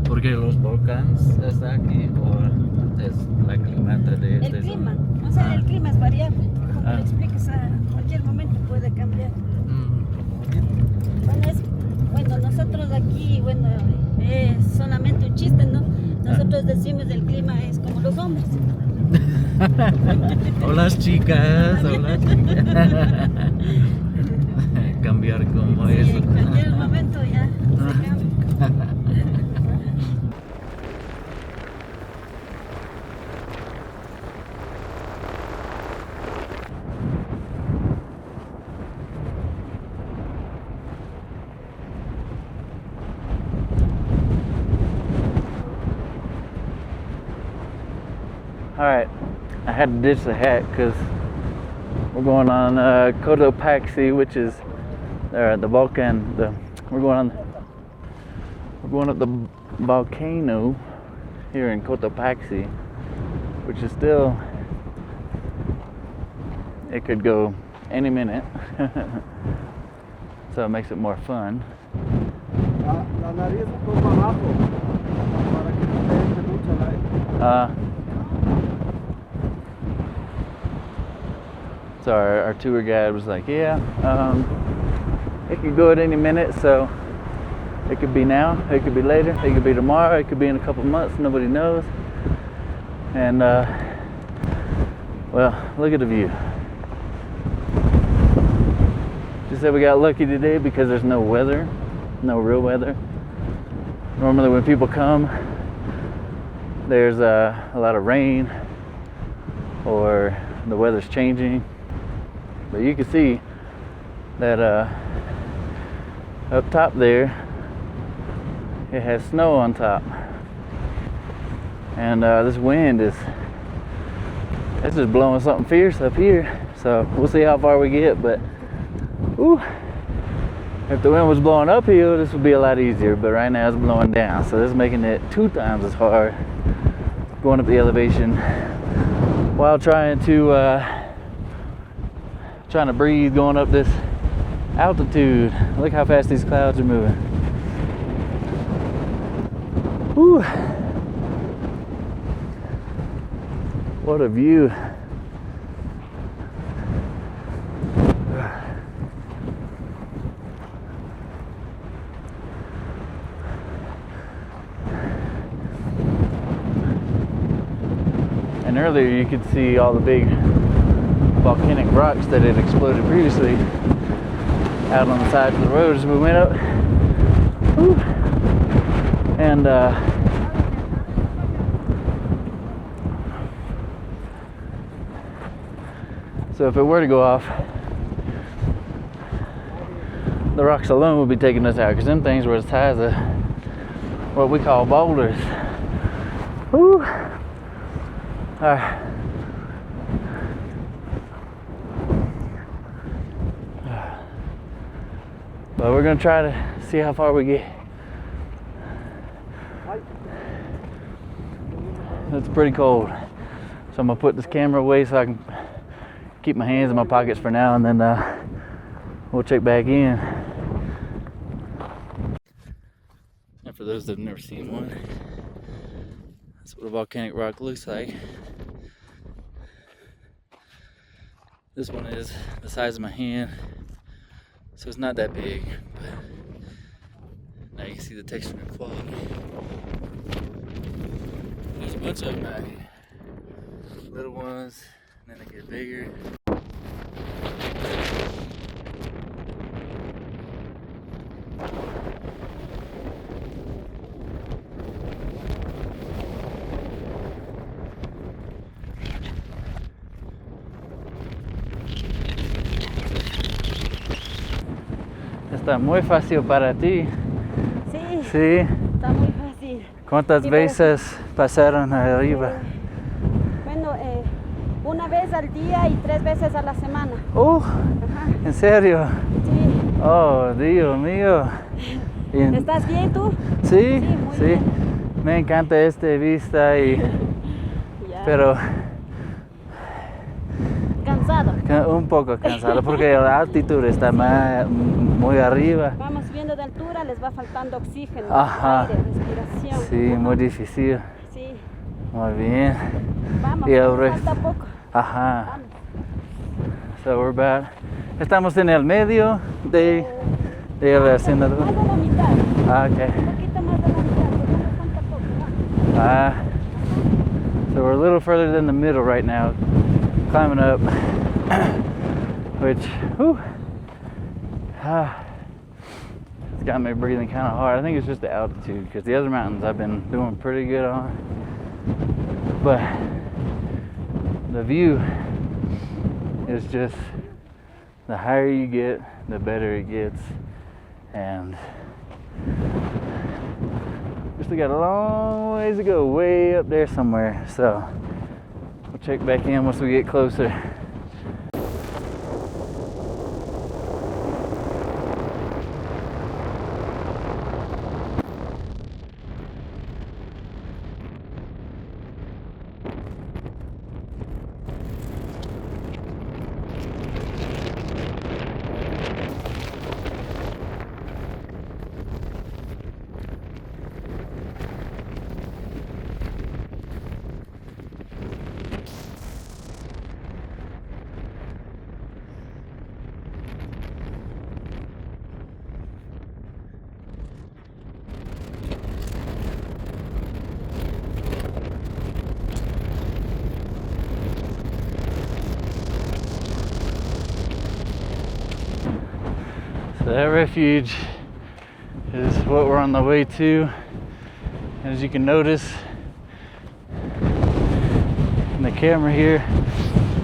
Porque los volcanes está aquí o es la climata de este. El clima, o sea, el clima es variable. Como le expliques, a cualquier momento puede cambiar. Bueno, nosotros aquí, bueno, es solamente un chiste, ¿no? Nosotros decimos el clima es como los hombres. Hola chicas, hola chicas. Cambiar como Sí, eso. en cualquier momento ya se cambia. Alright, I had to ditch the hat because we're going on Cotopaxi, which is the volcano. We're going up the volcano here in Cotopaxi, which is still, it could go any minute, so it makes it more fun. La nariz un poco abajo para que no te entre mucho aire. So our tour guide was like, yeah, it could go at any minute, so it could be now, it could be later, it could be tomorrow, it could be in a couple months, nobody knows. And well, look at the view. Just said we got lucky today because there's no weather, no real weather. Normally when people come, there's a lot of rain or the weather's changing. But you can see that up top there, it has snow on top. And this wind it's just blowing something fierce up here. So we'll see how far we get, but whew, if the wind was blowing uphill, this would be a lot easier, but right now it's blowing down. So this is making it 2 times as hard going up the elevation while trying to breathe going up this altitude. Look how fast these clouds are moving. Whew. What a view. And earlier you could see all the big volcanic rocks that had exploded previously out on the sides of the road as we went up. Whew. And so if it were to go off, the rocks alone would be taking us out, because them things were as high as what we call boulders. Whew. Alright. But we're gonna try to see how far we get. It's pretty cold, so I'm gonna put this camera away so I can keep my hands in my pockets for now, and then we'll check back in. And for those that have never seen one, that's what a volcanic rock looks like. This one is the size of my hand, so it's not that big, but now you can see the texture and quality. There's a bunch of them out here. Little ones, and then they get bigger. está muy fácil para ti. Sí, Sí. está muy fácil. ¿Cuántas veces pasaron arriba? Bueno, una vez al día y 3 veces a la semana. Ajá. ¿En serio? Sí. Oh, Dios mío. ¿Estás bien tú? Sí, muy bien. Me encanta esta vista y Ya. pero Cansado. un poco cansado porque la altitud está muy arriba. Vamos viendo de altura, les va faltando oxígeno, Ajá. aire, respiración. Sí, muy difícil. Sí. Muy bien. Vamos, Y el nos resto. falta poco. Ajá. Vamos. So we're about. Estamos en el medio de la hacienda. Más de la mitad. Ah, okay. Un poquito más de la mitad, porque nos falta poco. Ah. So we're a little further than the middle right now, climbing up, which, whew, it's got me breathing kind of hard. I think it's just the altitude, because the other mountains I've been doing pretty good on, but the view is just, the higher you get, the better it gets, and we still got a long ways to go, way up there somewhere, so we'll check back in once we get closer. So that refuge is what we're on the way to. As you can notice in the camera here,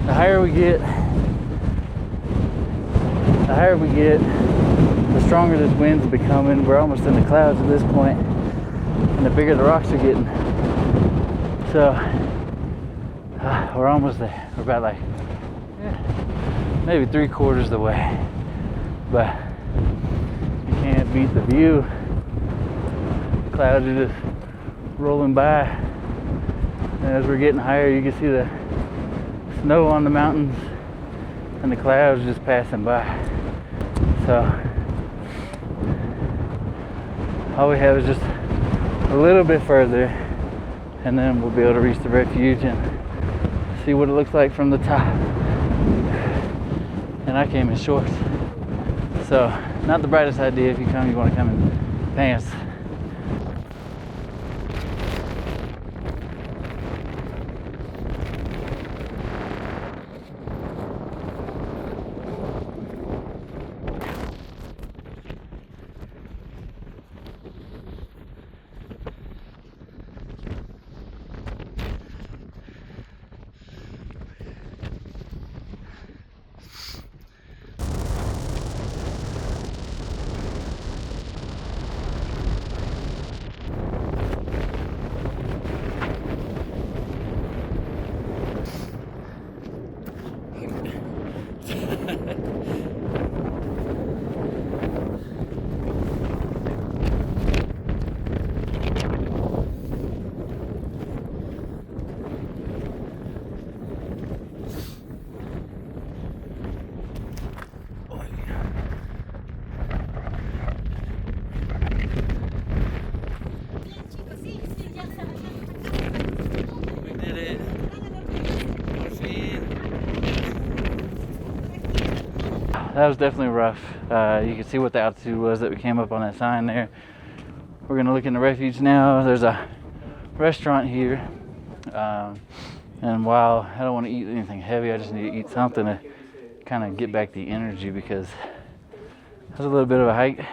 the higher we get, the stronger this wind's becoming. We're almost in the clouds at this point, and the bigger the rocks are getting. So we're almost there. We're about like maybe 3/4 the way, but you can't beat the view. Clouds are just rolling by, and as we're getting higher, you can see the snow on the mountains and the clouds just passing by. So all we have is just a little bit further, and then we'll be able to reach the refuge and see what it looks like from the top. And I came in shorts, so not the brightest idea. If you want to come in pants. That was definitely rough. You can see what the altitude was that we came up on that sign there. We're gonna look in the refuge now. There's a restaurant here, and while I don't want to eat anything heavy, I just need to eat something to kind of get back the energy, because that's a little bit of a hike.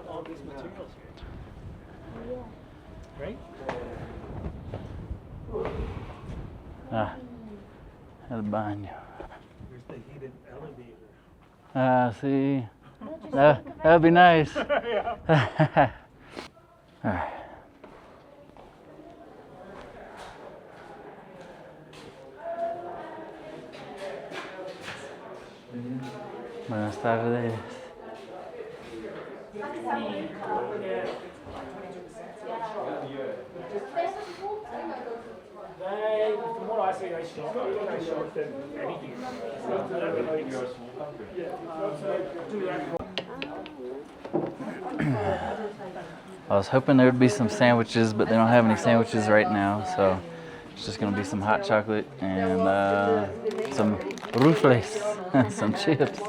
All these materials here. Right? Ah, el baño. Here's the heated elevator. Ah, sí. That'd be nice. Alright. Buenas tardes. From what I see, they shop than anything. I was hoping there would be some sandwiches, but they don't have any sandwiches right now, so it's just gonna be some hot chocolate and some rufles, some chips.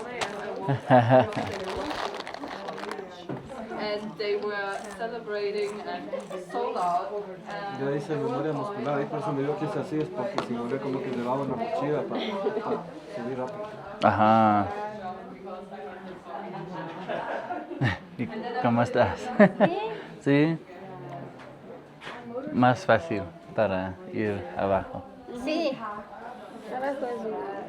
And they were celebrating and sold out. Ya hice memoria muscular, y por eso me digo que es así, es porque si volví como que llevaba una mochila para subir rápido. Ajá. ¿Y cómo estás? ¿Sí? Más fácil para ir abajo. Sí. Abajo es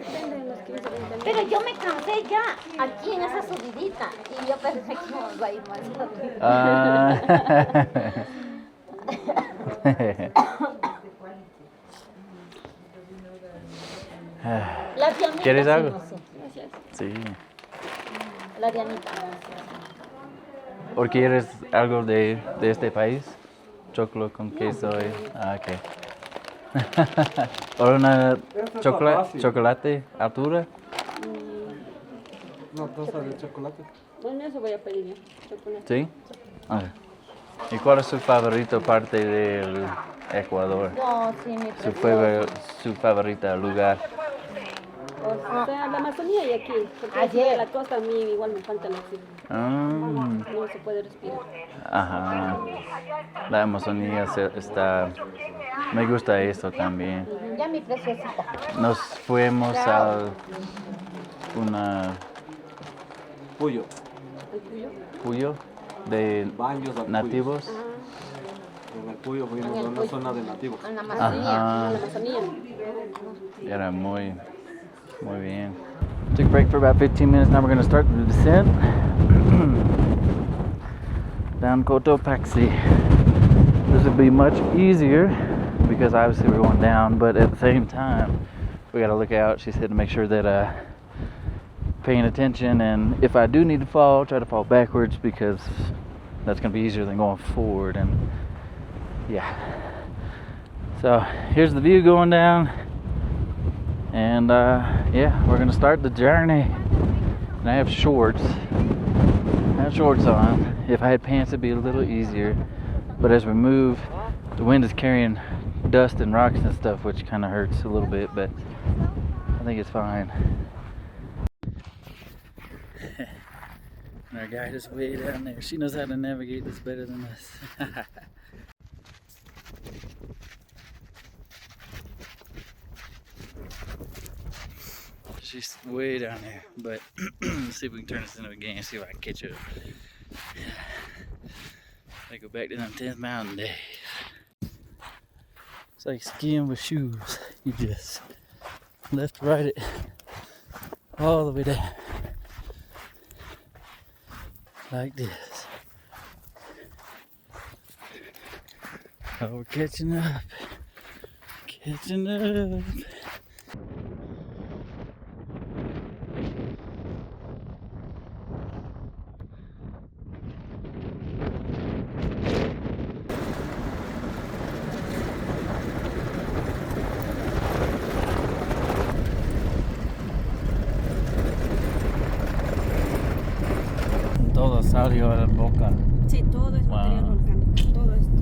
depende de unos 15 20 minutos. Pero yo me cansé ya aquí en esa subidita y yo pensé que íbamos a ir más rápido. Ah. La Dianita. ¿Quieres sí, algo? no sé. Gracias. Sí. La Dianita. ¿O quieres algo de este país? Chocolate con queso. Ah, ok. ¿O una chocolate altura? Una taza de chocolate. Bueno, eso voy a pedir yo. Chocolate. Sí. Ok. ¿Y cuál es su favorito parte del Ecuador? No, sí, mi preferido. Su favorita lugar. O sea, la Amazonía y aquí. Porque aquí de la costa a mí igual me falta el oxígeno. No se puede respirar. Ajá. La Amazonía está. Me gusta eso también. Ya mi preciosita. Nos fuimos a una Puyo. ¿El tuyo? Puyo de Baños al nativos. Puyo. En el Puyo fuimos a una zona de nativos. En la Amazonía. Ajá. La Amazonía. Era muy bien. Took a break for about 15 minutes. Now we're going to start the descent down Cotopaxi. This would be much easier because obviously we're going down, but at the same time we got to look out. She said to make sure that paying attention, and if I do need to fall, try to fall backwards because that's going to be easier than going forward. And yeah, so here's the view going down, and yeah, we're going to start the journey. And I have shorts on. If I had pants it'd be a little easier, but as we move the wind is carrying dust and rocks and stuff, which kind of hurts a little bit, but I think it's fine. Our guide is way down there. She knows how to navigate this better than us. She's way down there, but let's see if we can turn this into a game, see if I can catch her. I go back to them 10th mountain days. It's like skiing with shoes. You just left, right it all the way down. Like this. Oh, we're catching up. Catching up. Todo salió de la boca. Sí, todo es material Wow. volcánico. Todo esto.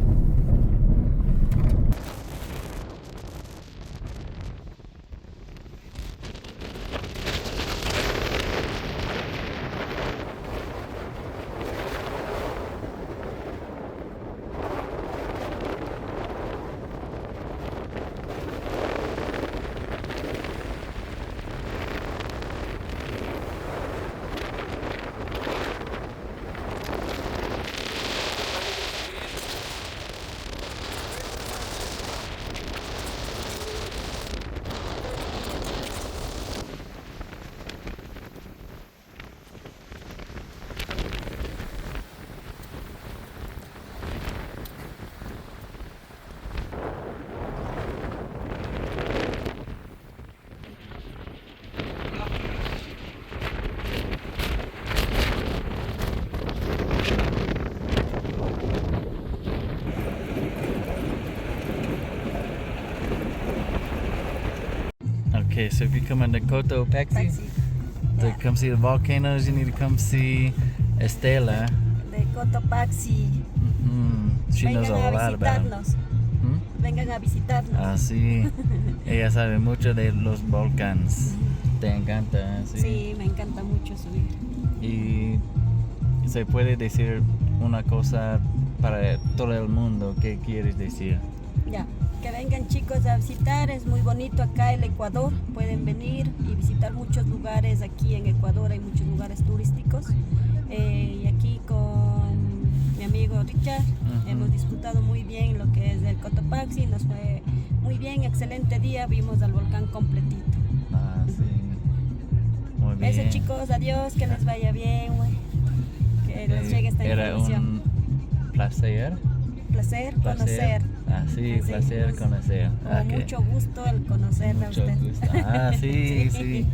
Okay, so if you come into Cotopaxi, Taxi. to Yeah. come see the volcanoes, you need to come see Estela. De Cotopaxi. She knows a Vengan a lot about them. visitarnos. Hmm? Vengan a visitarnos. Ah, sí. Ella sabe mucho de los volcanes. Te encanta, sí. Sí, me encanta mucho subir. Y se puede decir una cosa para todo el mundo. ¿Qué quieres decir? Ya, que vengan chicos a visitar, es muy bonito acá el Ecuador, pueden venir y visitar muchos lugares aquí en Ecuador, hay muchos lugares turísticos. Y aquí con mi amigo Richard hemos disfrutado muy bien lo que es el Cotopaxi, nos fue muy bien, excelente día, vimos al volcán completito. Ah, sí. Muy bien. Eso chicos, adiós, que les vaya bien, güey. Que les llegue esta Era información. un placer. Placer conocer. Ah, sí, Así, placer pues, conocer. Con mucho gusto el conocerla a Mucho usted. gusto. Ah, sí, sí.